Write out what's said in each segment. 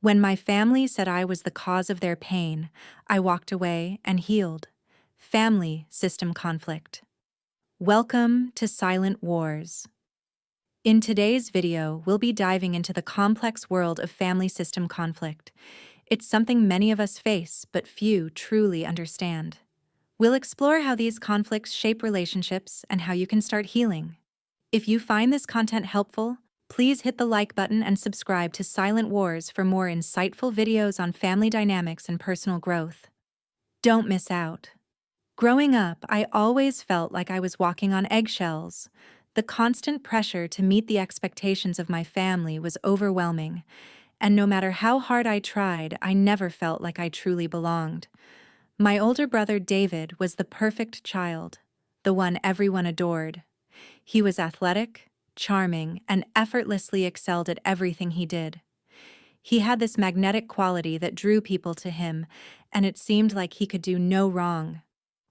When my family said I was the cause of their pain, I walked away and healed. Family system conflict. Welcome to Silent Wars. In today's video, we'll be diving into the complex world of family system conflict. It's something many of us face, but few truly understand. We'll explore how these conflicts shape relationships and how you can start healing. If you find this content helpful, please hit the like button and subscribe to Silent Wars for more insightful videos on family dynamics and personal growth. Don't miss out. Growing up, I always felt like I was walking on eggshells. The constant pressure to meet the expectations of my family was overwhelming, and no matter how hard I tried, I never felt like I truly belonged. My older brother David was the perfect child, the one everyone adored. He was athletic, charming, and effortlessly excelled at everything he did. He had this magnetic quality that drew people to him, and it seemed like he could do no wrong.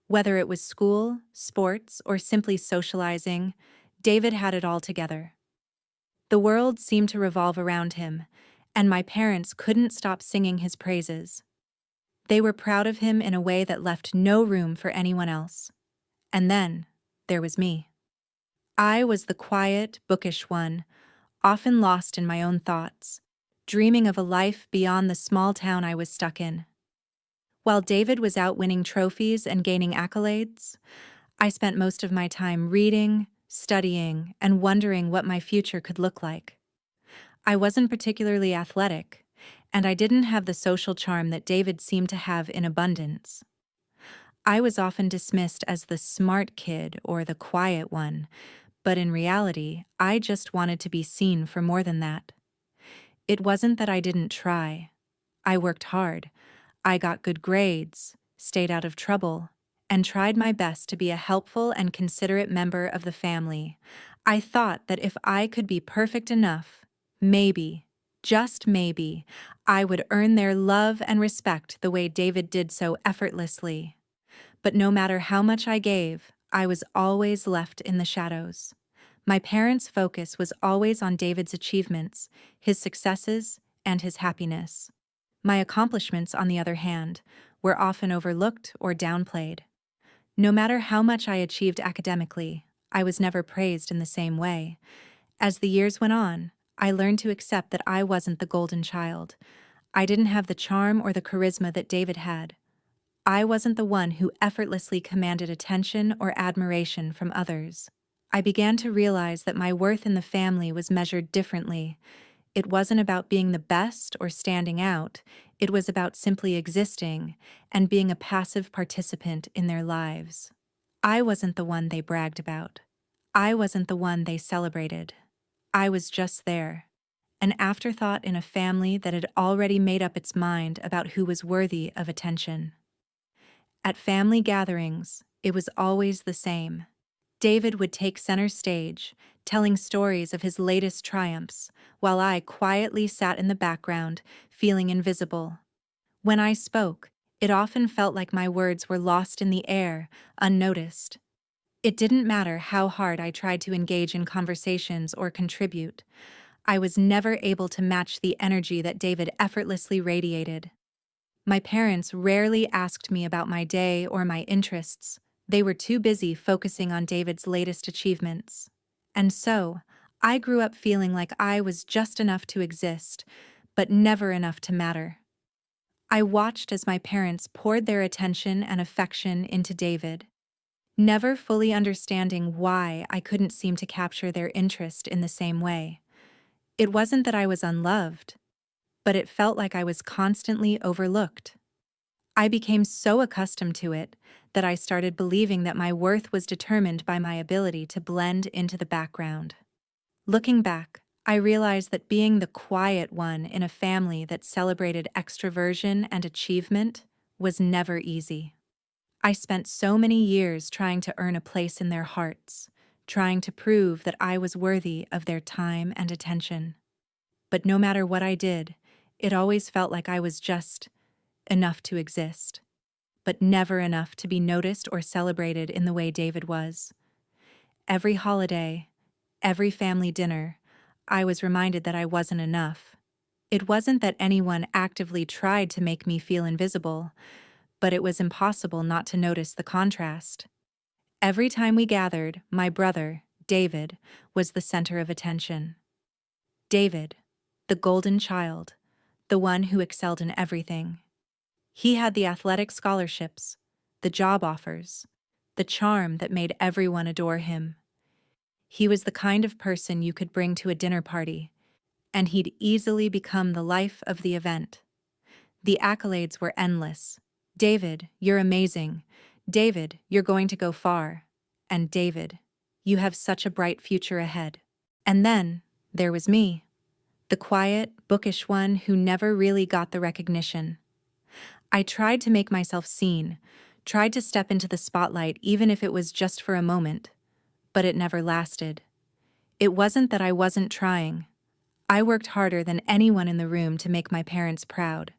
Whether it was school, sports, or simply socializing, David had it all together. The world seemed to revolve around him, and my parents couldn't stop singing his praises. They were proud of him in a way that left no room for anyone else. And then, there was me. I was the quiet, bookish one, often lost in my own thoughts, dreaming of a life beyond the small town I was stuck in. While David was out winning trophies and gaining accolades, I spent most of my time reading, studying, and wondering what my future could look like. I wasn't particularly athletic, and I didn't have the social charm that David seemed to have in abundance. I was often dismissed as the smart kid or the quiet one, but in reality, I just wanted to be seen for more than that. It wasn't that I didn't try. I worked hard. I got good grades, stayed out of trouble, and tried my best to be a helpful and considerate member of the family. I thought that if I could be perfect enough, maybe, just maybe, I would earn their love and respect the way David did so effortlessly. But no matter how much I gave, I was always left in the shadows. My parents' focus was always on David's achievements, his successes, and his happiness. My accomplishments, on the other hand, were often overlooked or downplayed. No matter how much I achieved academically, I was never praised in the same way. As the years went on, I learned to accept that I wasn't the golden child. I didn't have the charm or the charisma that David had. I wasn't the one who effortlessly commanded attention or admiration from others. I began to realize that my worth in the family was measured differently. It wasn't about being the best or standing out. It was about simply existing and being a passive participant in their lives. I wasn't the one they bragged about. I wasn't the one they celebrated. I was just there, an afterthought in a family that had already made up its mind about who was worthy of attention. At family gatherings, it was always the same. David would take center stage, telling stories of his latest triumphs, while I quietly sat in the background, feeling invisible. When I spoke, it often felt like my words were lost in the air, unnoticed. It didn't matter how hard I tried to engage in conversations or contribute. I was never able to match the energy that David effortlessly radiated. My parents rarely asked me about my day or my interests. They were too busy focusing on David's latest achievements. And so, I grew up feeling like I was just enough to exist, but never enough to matter. I watched as my parents poured their attention and affection into David, never fully understanding why I couldn't seem to capture their interest in the same way. It wasn't that I was unloved, but it felt like I was constantly overlooked. I became so accustomed to it that I started believing that my worth was determined by my ability to blend into the background. Looking back, I realized that being the quiet one in a family that celebrated extroversion and achievement was never easy. I spent so many years trying to earn a place in their hearts, trying to prove that I was worthy of their time and attention. But no matter what I did, it always felt like I was just enough to exist, but never enough to be noticed or celebrated in the way David was. Every holiday, every family dinner, I was reminded that I wasn't enough. It wasn't that anyone actively tried to make me feel invisible, but it was impossible not to notice the contrast. Every time we gathered, my brother, David, was the center of attention. David, the golden child, the one who excelled in everything. He had the athletic scholarships, the job offers, the charm that made everyone adore him. He was the kind of person you could bring to a dinner party, and he'd easily become the life of the event. The accolades were endless. David, you're amazing. David, you're going to go far. And David, you have such a bright future ahead. And then, there was me, the quiet, bookish one who never really got the recognition. I tried to make myself seen, tried to step into the spotlight even if it was just for a moment, but it never lasted. It wasn't that I wasn't trying. I worked harder than anyone in the room to make my parents proud.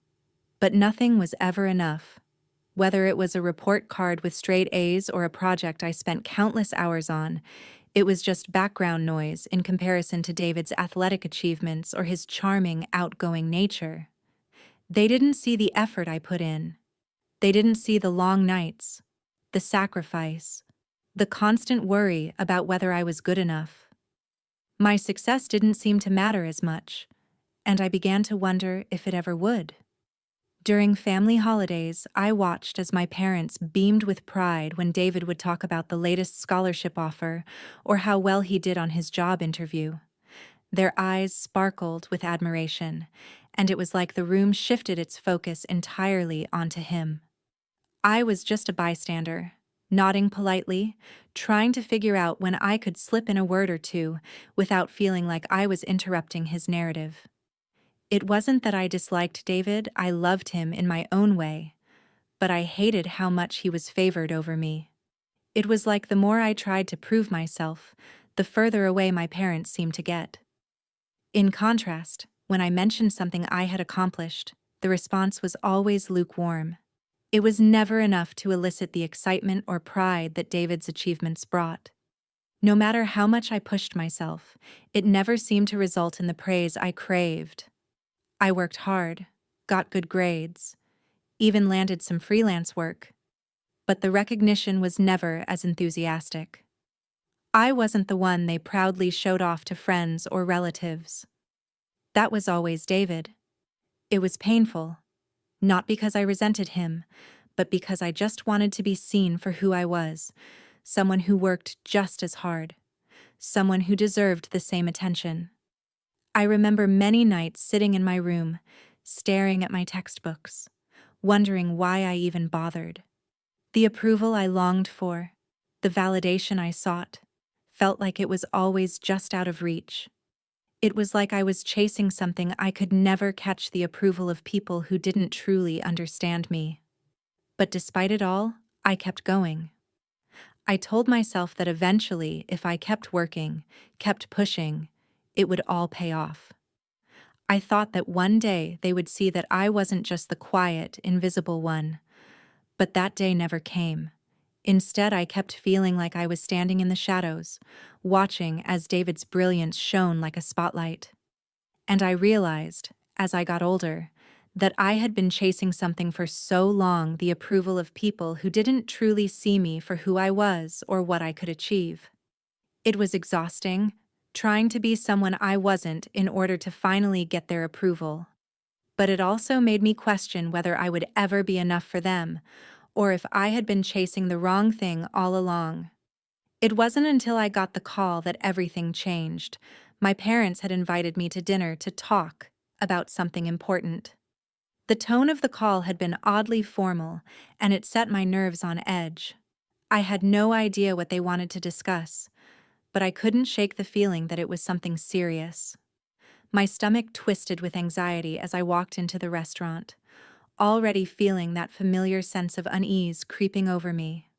But nothing was ever enough. Whether it was a report card with straight A's or a project I spent countless hours on, it was just background noise in comparison to David's athletic achievements or his charming, outgoing nature. They didn't see the effort I put in. They didn't see the long nights, the sacrifice, the constant worry about whether I was good enough. My success didn't seem to matter as much, and I began to wonder if it ever would. During family holidays, I watched as my parents beamed with pride when David would talk about the latest scholarship offer or how well he did on his job interview. Their eyes sparkled with admiration, and it was like the room shifted its focus entirely onto him. I was just a bystander, nodding politely, trying to figure out when I could slip in a word or two without feeling like I was interrupting his narrative. It wasn't that I disliked David, I loved him in my own way, but I hated how much he was favored over me. It was like the more I tried to prove myself, the further away my parents seemed to get. In contrast, when I mentioned something I had accomplished, the response was always lukewarm. It was never enough to elicit the excitement or pride that David's achievements brought. No matter how much I pushed myself, it never seemed to result in the praise I craved. I worked hard, got good grades, even landed some freelance work, but the recognition was never as enthusiastic. I wasn't the one they proudly showed off to friends or relatives. That was always David. It was painful, not because I resented him, but because I just wanted to be seen for who I was, someone who worked just as hard, someone who deserved the same attention. I remember many nights sitting in my room, staring at my textbooks, wondering why I even bothered. The approval I longed for, the validation I sought, felt like it was always just out of reach. It was like I was chasing something I could never catch the approval of people who didn't truly understand me. But despite it all, I kept going. I told myself that eventually, if I kept working, kept pushing, it would all pay off. I thought that one day they would see that I wasn't just the quiet, invisible one. But that day never came. Instead, I kept feeling like I was standing in the shadows, watching as David's brilliance shone like a spotlight. And I realized, as I got older, that I had been chasing something for so long, the approval of people who didn't truly see me for who I was or what I could achieve. It was exhausting, trying to be someone I wasn't in order to finally get their approval. But it also made me question whether I would ever be enough for them, or if I had been chasing the wrong thing all along. It wasn't until I got the call that everything changed. My parents had invited me to dinner to talk about something important. The tone of the call had been oddly formal, and it set my nerves on edge. I had no idea what they wanted to discuss, but I couldn't shake the feeling that it was something serious. My stomach twisted with anxiety as I walked into the restaurant, already feeling that familiar sense of unease creeping over me.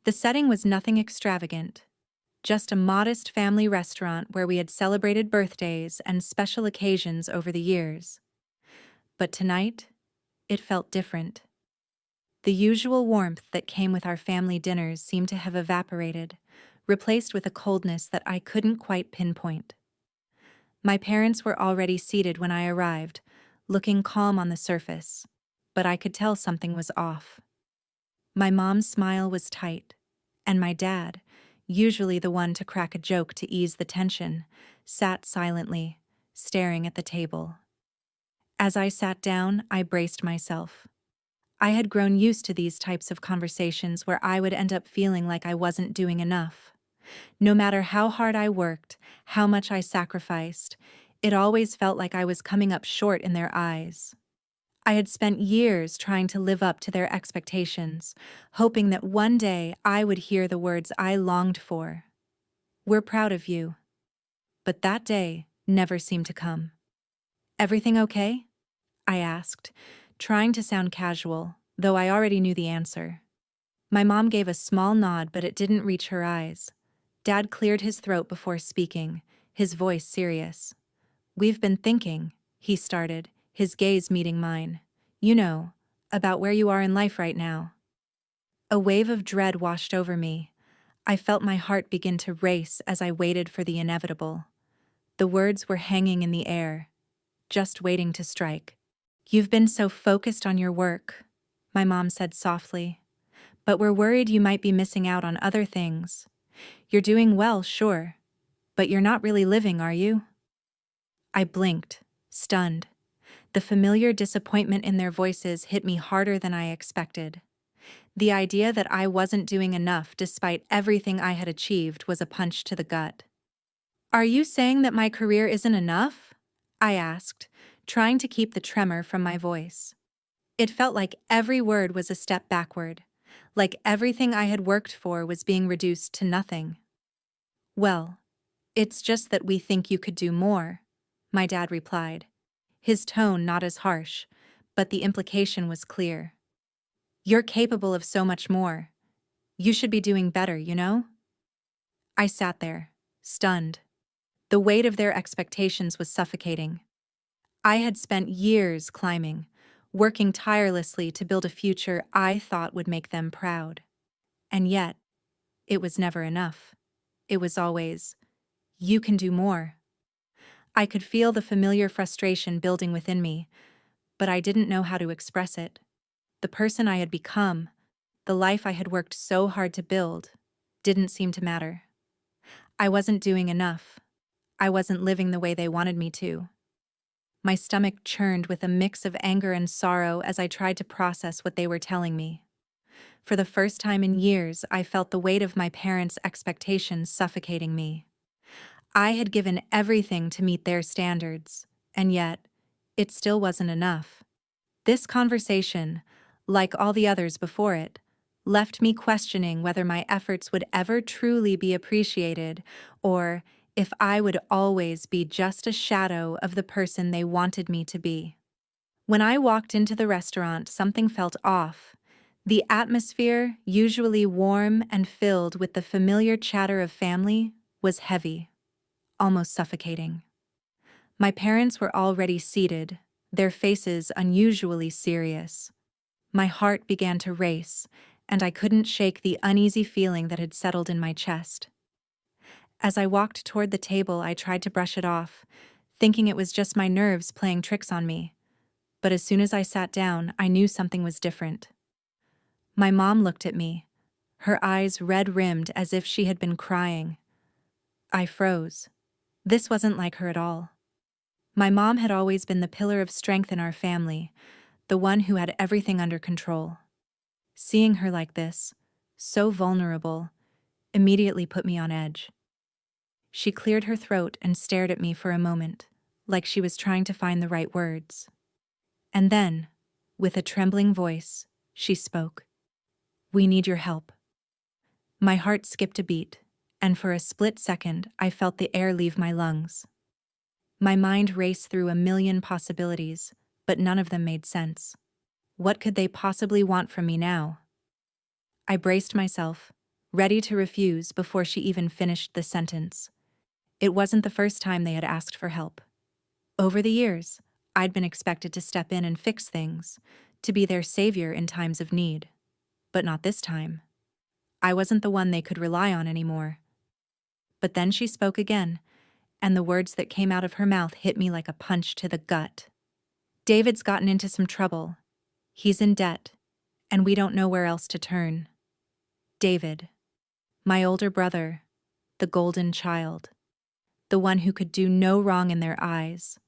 The setting was nothing extravagant, just a modest family restaurant where we had celebrated birthdays and special occasions over the years. But tonight, it felt different. The usual warmth that came with our family dinners seemed to have evaporated, replaced with a coldness that I couldn't quite pinpoint. My parents were already seated when I arrived, looking calm on the surface, but I could tell something was off. My mom's smile was tight, and my dad, usually the one to crack a joke to ease the tension, sat silently, staring at the table. As I sat down, I braced myself. I had grown used to these types of conversations where I would end up feeling like I wasn't doing enough. No matter how hard I worked, how much I sacrificed, it always felt like I was coming up short in their eyes. I had spent years trying to live up to their expectations, hoping that one day I would hear the words I longed for. "We're proud of you." But that day never seemed to come. "Everything okay?" I asked, trying to sound casual, though I already knew the answer. My mom gave a small nod, but it didn't reach her eyes. Dad cleared his throat before speaking, his voice serious. "We've been thinking," he started, his gaze meeting mine. "You know, about where you are in life right now." A wave of dread washed over me. I felt my heart begin to race as I waited for the inevitable. The words were hanging in the air, just waiting to strike. "You've been so focused on your work," my mom said softly. "But we're worried you might be missing out on other things. You're doing well, sure, but you're not really living, are you?" I blinked, stunned. The familiar disappointment in their voices hit me harder than I expected. The idea that I wasn't doing enough despite everything I had achieved was a punch to the gut. "Are you saying that my career isn't enough?" I asked, trying to keep the tremor from my voice. It felt like every word was a step backward, like everything I had worked for was being reduced to nothing. "Well, it's just that we think you could do more," my dad replied, his tone not as harsh, but the implication was clear. "You're capable of so much more. You should be doing better, you know?" I sat there, stunned. The weight of their expectations was suffocating. I had spent years climbing, working tirelessly to build a future I thought would make them proud. And yet, it was never enough. It was always, "You can do more." I could feel the familiar frustration building within me, but I didn't know how to express it. The person I had become, the life I had worked so hard to build, didn't seem to matter. I wasn't doing enough. I wasn't living the way they wanted me to. My stomach churned with a mix of anger and sorrow as I tried to process what they were telling me. For the first time in years, I felt the weight of my parents' expectations suffocating me. I had given everything to meet their standards, and yet, it still wasn't enough. This conversation, like all the others before it, left me questioning whether my efforts would ever truly be appreciated, or if I would always be just a shadow of the person they wanted me to be. When I walked into the restaurant, something felt off. The atmosphere, usually warm and filled with the familiar chatter of family, was heavy, almost suffocating. My parents were already seated, their faces unusually serious. My heart began to race, and I couldn't shake the uneasy feeling that had settled in my chest. As I walked toward the table, I tried to brush it off, thinking it was just my nerves playing tricks on me. But as soon as I sat down, I knew something was different. My mom looked at me, her eyes red-rimmed as if she had been crying. I froze. This wasn't like her at all. My mom had always been the pillar of strength in our family, the one who had everything under control. Seeing her like this, so vulnerable, immediately put me on edge. She cleared her throat and stared at me for a moment, like she was trying to find the right words. And then, with a trembling voice, she spoke. "We need your help." My heart skipped a beat, and for a split second I felt the air leave my lungs. My mind raced through a million possibilities, but none of them made sense. What could they possibly want from me now? I braced myself, ready to refuse before she even finished the sentence. It wasn't the first time they had asked for help. Over the years, I'd been expected to step in and fix things, to be their savior in times of need. But not this time. I wasn't the one they could rely on anymore. But then she spoke again, and the words that came out of her mouth hit me like a punch to the gut. David's gotten into some trouble. He's in debt, and we don't know where else to turn. David, my older brother, the golden child, the one who could do no wrong in their eyes,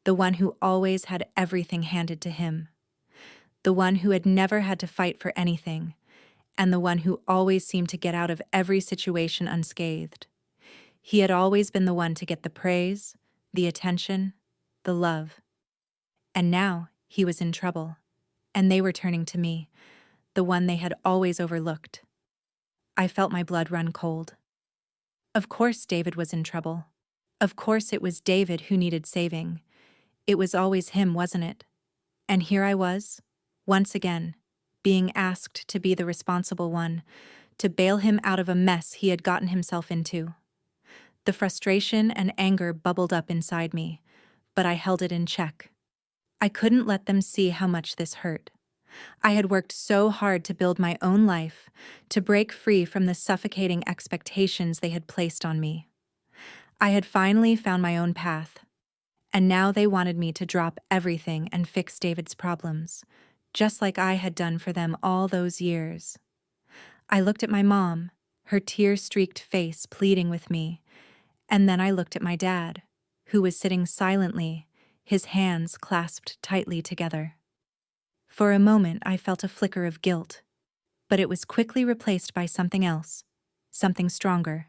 the one who always had everything handed to him, the one who had never had to fight for anything, and the one who always seemed to get out of every situation unscathed. He had always been the one to get the praise, the attention, the love. And now he was in trouble, and they were turning to me, the one they had always overlooked. I felt my blood run cold. Of course David was in trouble. Of course it was David who needed saving. It was always him, wasn't it? And here I was, once again, being asked to be the responsible one, to bail him out of a mess he had gotten himself into. The frustration and anger bubbled up inside me, but I held it in check. I couldn't let them see how much this hurt. I had worked so hard to build my own life, to break free from the suffocating expectations they had placed on me. I had finally found my own path, and now they wanted me to drop everything and fix David's problems, just like I had done for them all those years. I looked at my mom, her tear-streaked face pleading with me, and then I looked at my dad, who was sitting silently, his hands clasped tightly together. For a moment I felt a flicker of guilt, but it was quickly replaced by something else, something stronger.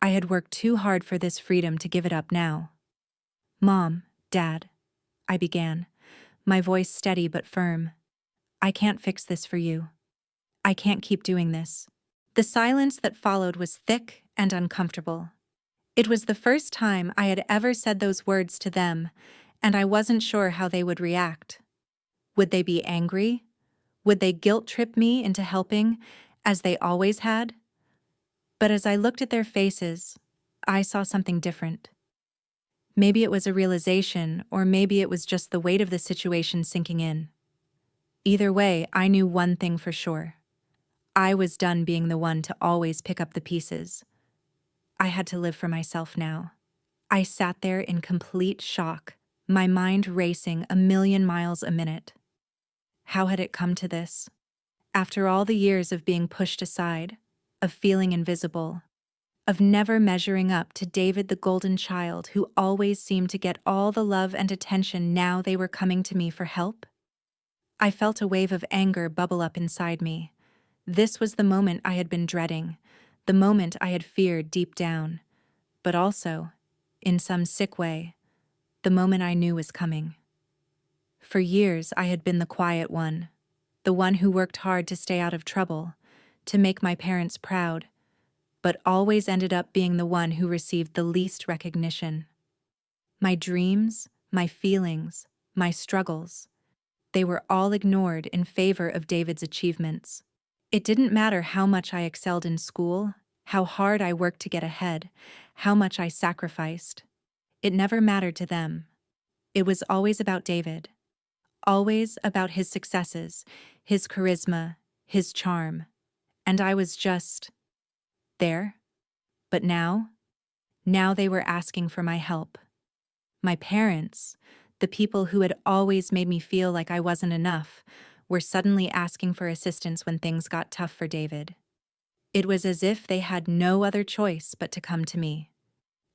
I had worked too hard for this freedom to give it up now. "Mom, Dad," I began, my voice steady but firm. "I can't fix this for you. I can't keep doing this." The silence that followed was thick and uncomfortable. It was the first time I had ever said those words to them, and I wasn't sure how they would react. Would they be angry? Would they guilt-trip me into helping, as they always had? But as I looked at their faces, I saw something different. Maybe it was a realization, or maybe it was just the weight of the situation sinking in. Either way, I knew one thing for sure. I was done being the one to always pick up the pieces. I had to live for myself now. I sat there in complete shock, my mind racing 1,000,000 miles a minute. How had it come to this? After all the years of being pushed aside, of feeling invisible, of never measuring up to David the golden child who always seemed to get all the love and attention, now they were coming to me for help? I felt a wave of anger bubble up inside me. This was the moment I had been dreading, the moment I had feared deep down, but also, in some sick way, the moment I knew was coming. For years I had been the quiet one, the one who worked hard to stay out of trouble, to make my parents proud, but always ended up being the one who received the least recognition. My dreams, my feelings, my struggles, they were all ignored in favor of David's achievements. It didn't matter how much I excelled in school, how hard I worked to get ahead, how much I sacrificed. It never mattered to them. It was always about David, always about his successes, his charisma, his charm. And I was just there. But now they were asking for my help. My parents, the people who had always made me feel like I wasn't enough, were suddenly asking for assistance when things got tough for David. It was as if they had no other choice but to come to me.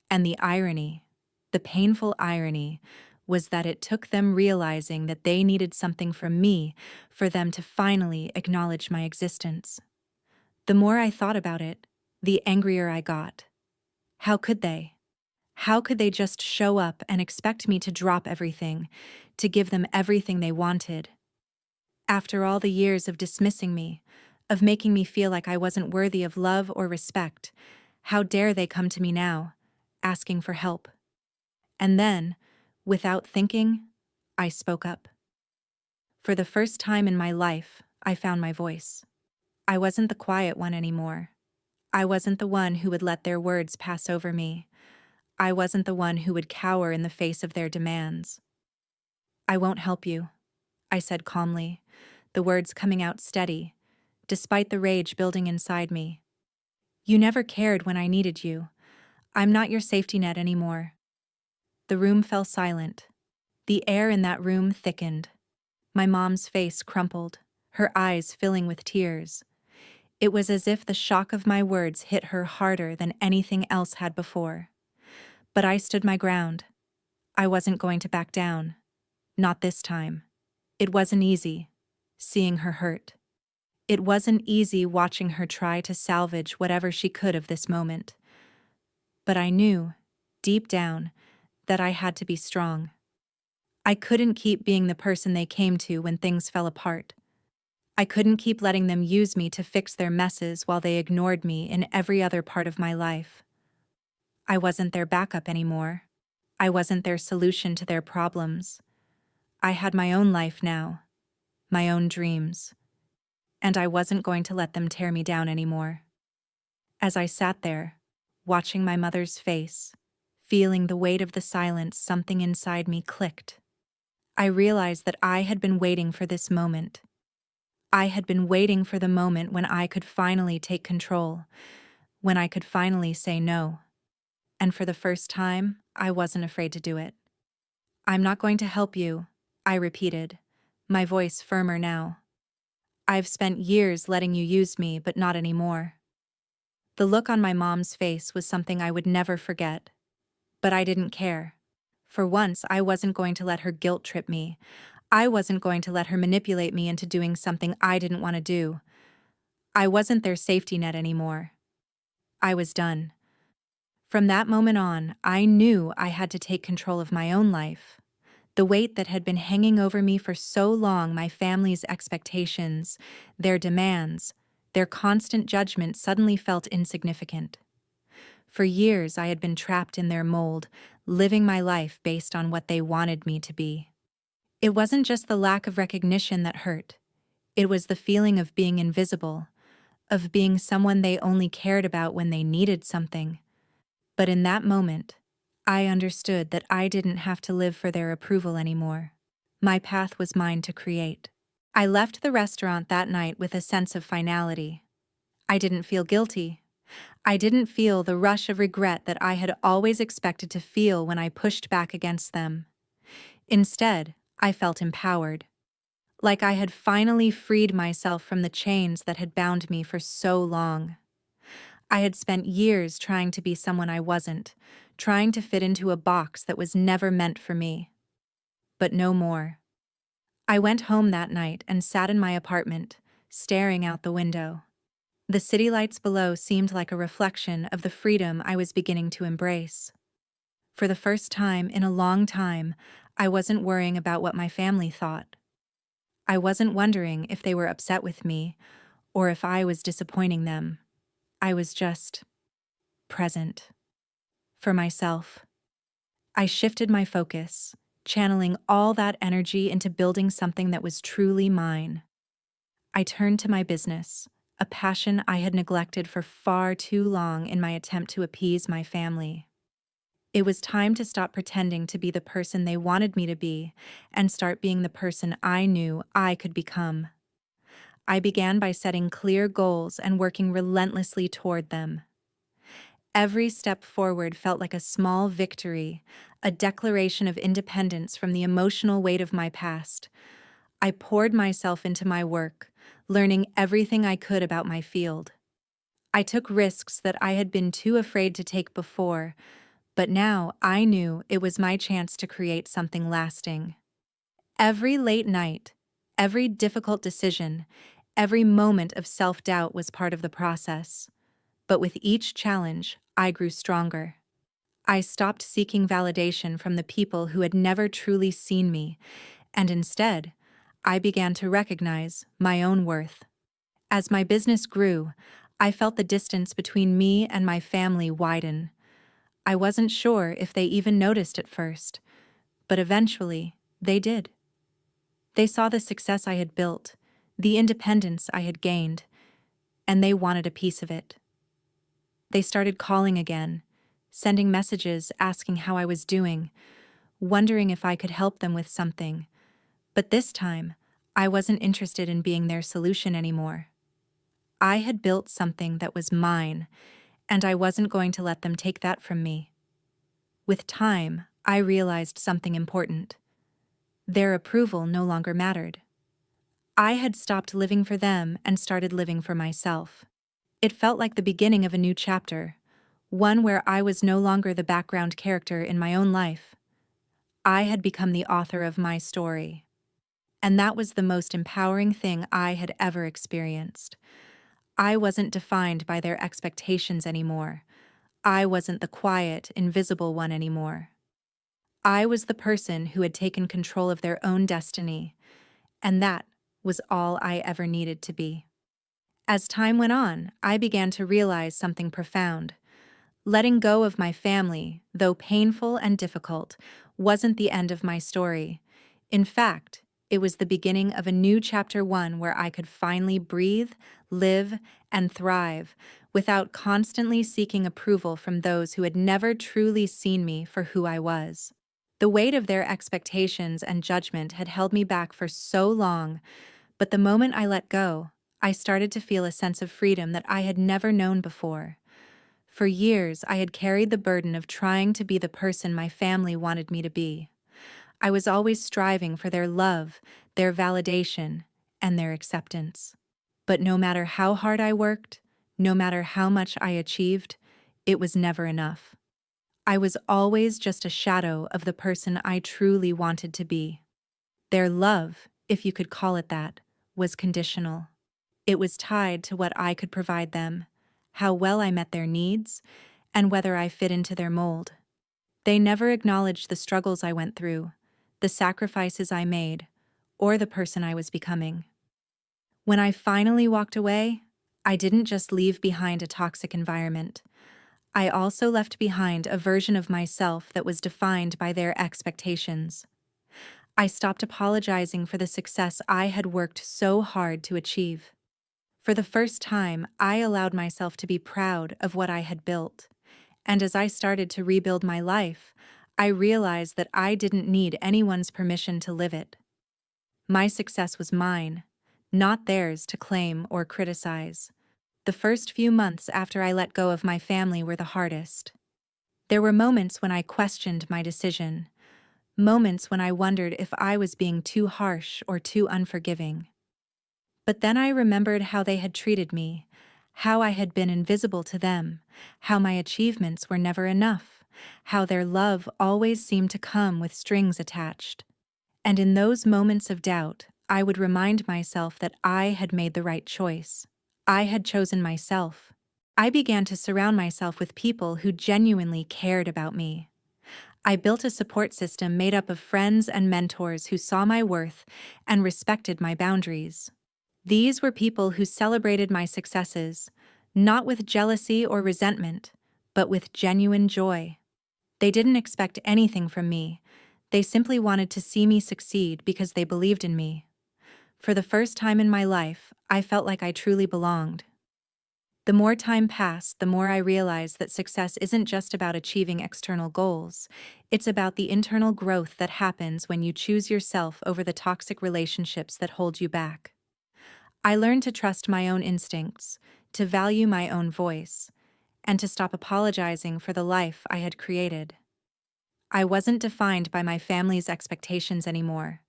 And the irony, the painful irony, was that it took them realizing that they needed something from me for them to finally acknowledge my existence. The more I thought about it, the angrier I got. How could they? How could they just show up and expect me to drop everything, to give them everything they wanted? After all the years of dismissing me, of making me feel like I wasn't worthy of love or respect, how dare they come to me now, asking for help? And then, without thinking, I spoke up. For the first time in my life, I found my voice. I wasn't the quiet one anymore. I wasn't the one who would let their words pass over me. I wasn't the one who would cower in the face of their demands. "I won't help you," I said calmly, the words coming out steady, despite the rage building inside me. "You never cared when I needed you. I'm not your safety net anymore. The room fell silent. The air in that room thickened. My mom's face crumpled, her eyes filling with tears. It was as if the shock of my words hit her harder than anything else had before. But I stood my ground. I wasn't going to back down. Not this time. It wasn't easy, seeing her hurt. It wasn't easy watching her try to salvage whatever she could of this moment. But I knew, deep down, that I had to be strong. I couldn't keep being the person they came to when things fell apart. I couldn't keep letting them use me to fix their messes while they ignored me in every other part of my life. I wasn't their backup anymore. I wasn't their solution to their problems. I had my own life now, my own dreams, and I wasn't going to let them tear me down anymore. As I sat there, watching my mother's face, feeling the weight of the silence, something inside me clicked. I realized that I had been waiting for this moment. I had been waiting for the moment when I could finally take control, when I could finally say no. And for the first time, I wasn't afraid to do it. "I'm not going to help you," I repeated, my voice firmer now. "I've spent years letting you use me, but not anymore." The look on my mom's face was something I would never forget. But I didn't care. For once, I wasn't going to let her guilt trip me. I wasn't going to let her manipulate me into doing something I didn't want to do. I wasn't their safety net anymore. I was done. From that moment on, I knew I had to take control of my own life. The weight that had been hanging over me for so long, my family's expectations, their demands, their constant judgment suddenly felt insignificant. For years, I had been trapped in their mold, living my life based on what they wanted me to be. It wasn't just the lack of recognition that hurt. It was the feeling of being invisible, of being someone they only cared about when they needed something. But in that moment, I understood that I didn't have to live for their approval anymore. My path was mine to create. I left the restaurant that night with a sense of finality. I didn't feel guilty. I didn't feel the rush of regret that I had always expected to feel when I pushed back against them. Instead, I felt empowered, like I had finally freed myself from the chains that had bound me for so long. I had spent years trying to be someone I wasn't, trying to fit into a box that was never meant for me. But no more. I went home that night and sat in my apartment, staring out the window. The city lights below seemed like a reflection of the freedom I was beginning to embrace. For the first time in a long time, I wasn't worrying about what my family thought. I wasn't wondering if they were upset with me or if I was disappointing them. I was just present. For myself. I shifted my focus, channeling all that energy into building something that was truly mine. I turned to my business, a passion I had neglected for far too long in my attempt to appease my family. It was time to stop pretending to be the person they wanted me to be and start being the person I knew I could become. I began by setting clear goals and working relentlessly toward them. Every step forward felt like a small victory, a declaration of independence from the emotional weight of my past. I poured myself into my work, learning everything I could about my field. I took risks that I had been too afraid to take before, but now I knew it was my chance to create something lasting. Every late night, every difficult decision, every moment of self-doubt was part of the process. But with each challenge, I grew stronger. I stopped seeking validation from the people who had never truly seen me, and instead, I began to recognize my own worth. As my business grew, I felt the distance between me and my family widen. I wasn't sure if they even noticed at first, but eventually, they did. They saw the success I had built, the independence I had gained, and they wanted a piece of it. They started calling again, sending messages asking how I was doing, wondering if I could help them with something. But this time, I wasn't interested in being their solution anymore. I had built something that was mine, and I wasn't going to let them take that from me. With time, I realized something important. Their approval no longer mattered. I had stopped living for them and started living for myself. It felt like the beginning of a new chapter, one where I was no longer the background character in my own life. I had become the author of my story. And that was the most empowering thing I had ever experienced. I wasn't defined by their expectations anymore. I wasn't the quiet, invisible one anymore. I was the person who had taken control of their own destiny, and that was all I ever needed to be. As time went on, I began to realize something profound. Letting go of my family, though painful and difficult, wasn't the end of my story. In fact, it was the beginning of a new chapter 1 where I could finally breathe, live, and thrive without constantly seeking approval from those who had never truly seen me for who I was. The weight of their expectations and judgment had held me back for so long, but the moment I let go, I started to feel a sense of freedom that I had never known before. For years, I had carried the burden of trying to be the person my family wanted me to be. I was always striving for their love, their validation, and their acceptance. But no matter how hard I worked, no matter how much I achieved, it was never enough. I was always just a shadow of the person I truly wanted to be. Their love, if you could call it that, was conditional. It was tied to what I could provide them, how well I met their needs, and whether I fit into their mold. They never acknowledged the struggles I went through, the sacrifices I made, or the person I was becoming. When I finally walked away, I didn't just leave behind a toxic environment. I also left behind a version of myself that was defined by their expectations. I stopped apologizing for the success I had worked so hard to achieve. For the first time, I allowed myself to be proud of what I had built. And as I started to rebuild my life, I realized that I didn't need anyone's permission to live it. My success was mine, not theirs to claim or criticize. The first few months after I let go of my family were the hardest. There were moments when I questioned my decision, moments when I wondered if I was being too harsh or too unforgiving. But then I remembered how they had treated me, how I had been invisible to them, how my achievements were never enough, how their love always seemed to come with strings attached. And in those moments of doubt, I would remind myself that I had made the right choice. I had chosen myself. I began to surround myself with people who genuinely cared about me. I built a support system made up of friends and mentors who saw my worth and respected my boundaries. These were people who celebrated my successes, not with jealousy or resentment, but with genuine joy. They didn't expect anything from me. They simply wanted to see me succeed because they believed in me. For the first time in my life, I felt like I truly belonged. The more time passed, the more I realized that success isn't just about achieving external goals. It's about the internal growth that happens when you choose yourself over the toxic relationships that hold you back. I learned to trust my own instincts, to value my own voice, and to stop apologizing for the life I had created. I wasn't defined by my family's expectations anymore.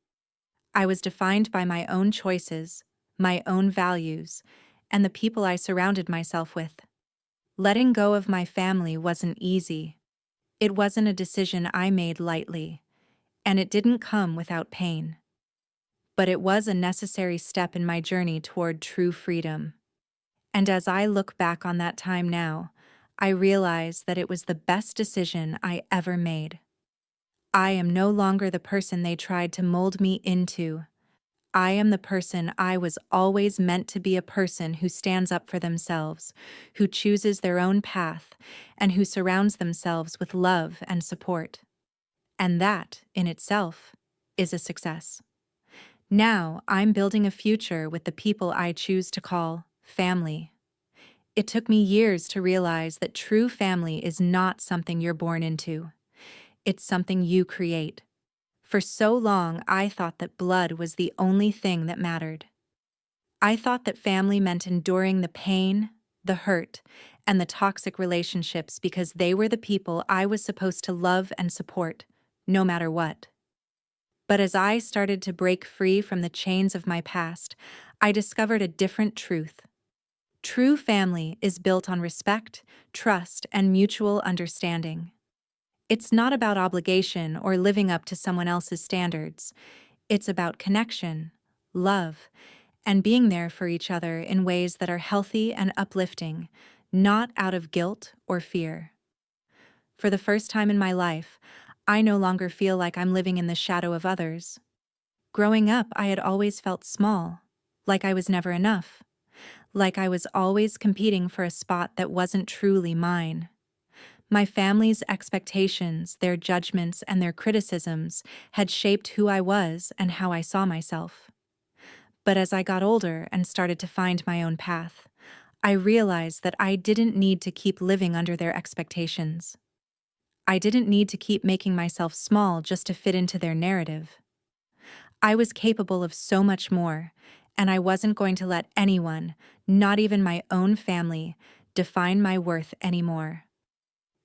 I was defined by my own choices, my own values, and the people I surrounded myself with. Letting go of my family wasn't easy. It wasn't a decision I made lightly, and it didn't come without pain. But it was a necessary step in my journey toward true freedom. And as I look back on that time now, I realize that it was the best decision I ever made. I am no longer the person they tried to mold me into. I am the person I was always meant to be, a person who stands up for themselves, who chooses their own path, and who surrounds themselves with love and support. And that, in itself, is a success. Now, I'm building a future with the people I choose to call family. It took me years to realize that true family is not something you're born into. It's something you create. For so long, I thought that blood was the only thing that mattered. I thought that family meant enduring the pain, the hurt, and the toxic relationships because they were the people I was supposed to love and support, no matter what. But as I started to break free from the chains of my past, I discovered a different truth. True family is built on respect, trust, and mutual understanding. It's not about obligation or living up to someone else's standards. It's about connection, love, and being there for each other in ways that are healthy and uplifting, not out of guilt or fear. For the first time in my life, I no longer feel like I'm living in the shadow of others. Growing up, I had always felt small, like I was never enough, like I was always competing for a spot that wasn't truly mine. My family's expectations, their judgments, and their criticisms had shaped who I was and how I saw myself. But as I got older and started to find my own path, I realized that I didn't need to keep living under their expectations. I didn't need to keep making myself small just to fit into their narrative. I was capable of so much more, and I wasn't going to let anyone, not even my own family, define my worth anymore.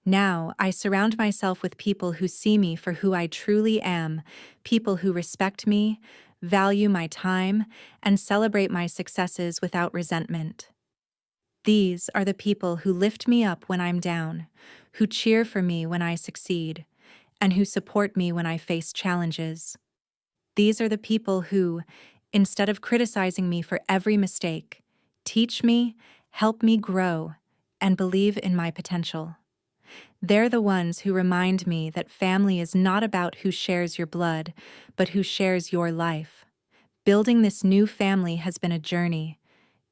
Now, I surround myself with people who see me for who I truly am, people who respect me, value my time, and celebrate my successes without resentment. These are the people who lift me up when I'm down, who cheer for me when I succeed, and who support me when I face challenges. These are the people who, instead of criticizing me for every mistake, teach me, help me grow, and believe in my potential. They're the ones who remind me that family is not about who shares your blood, but who shares your life. Building this new family has been a journey.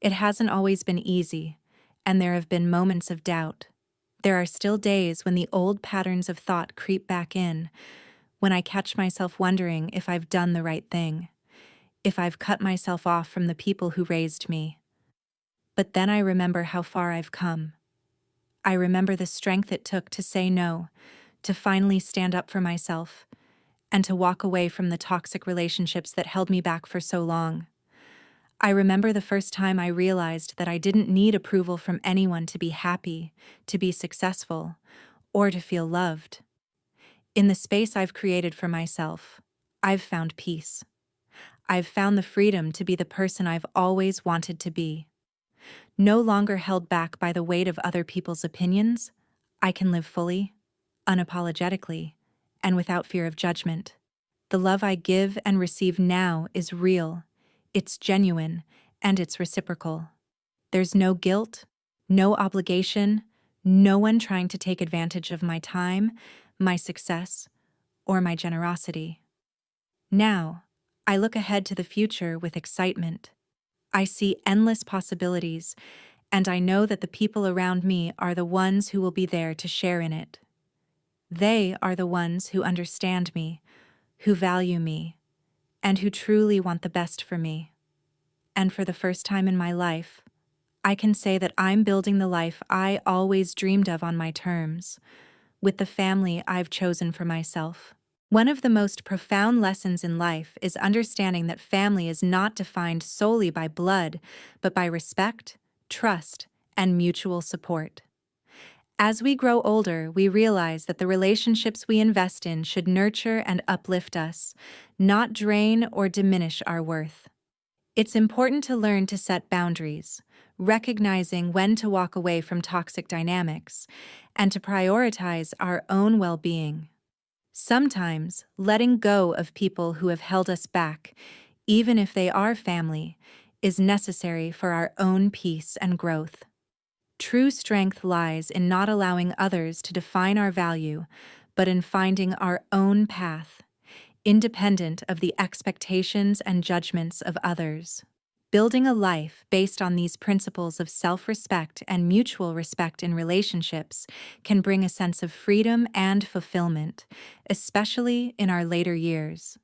It hasn't always been easy, and there have been moments of doubt. There are still days when the old patterns of thought creep back in, when I catch myself wondering if I've done the right thing, if I've cut myself off from the people who raised me. But then I remember how far I've come. I remember the strength it took to say no, to finally stand up for myself, and to walk away from the toxic relationships that held me back for so long. I remember the first time I realized that I didn't need approval from anyone to be happy, to be successful, or to feel loved. In the space I've created for myself, I've found peace. I've found the freedom to be the person I've always wanted to be. No longer held back by the weight of other people's opinions, I can live fully, unapologetically, and without fear of judgment. The love I give and receive now is real, it's genuine, and it's reciprocal. There's no guilt, no obligation, no one trying to take advantage of my time, my success, or my generosity. Now, I look ahead to the future with excitement. I see endless possibilities, and I know that the people around me are the ones who will be there to share in it. They are the ones who understand me, who value me, and who truly want the best for me. And for the first time in my life, I can say that I'm building the life I always dreamed of on my terms, with the family I've chosen for myself. One of the most profound lessons in life is understanding that family is not defined solely by blood, but by respect, trust, and mutual support. As we grow older, we realize that the relationships we invest in should nurture and uplift us, not drain or diminish our worth. It's important to learn to set boundaries, recognizing when to walk away from toxic dynamics, and to prioritize our own well-being. Sometimes, letting go of people who have held us back, even if they are family, is necessary for our own peace and growth. True strength lies in not allowing others to define our value, but in finding our own path, independent of the expectations and judgments of others. Building a life based on these principles of self-respect and mutual respect in relationships can bring a sense of freedom and fulfillment, especially in our later years.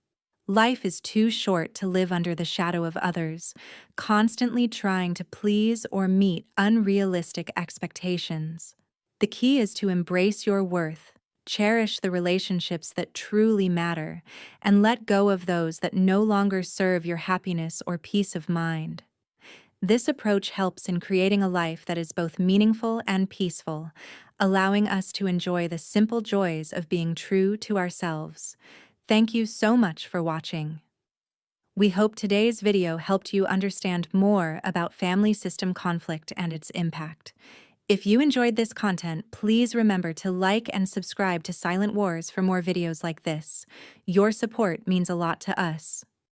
Life is too short to live under the shadow of others, constantly trying to please or meet unrealistic expectations. The key is to embrace your worth, cherish the relationships that truly matter, and let go of those that no longer serve your happiness or peace of mind. This approach helps in creating a life that is both meaningful and peaceful, allowing us to enjoy the simple joys of being true to ourselves. Thank you so much for watching. We hope today's video helped you understand more about family system conflict and its impact. If you enjoyed this content, please remember to like and subscribe to Silent Wars for more videos like this. Your support means a lot to us.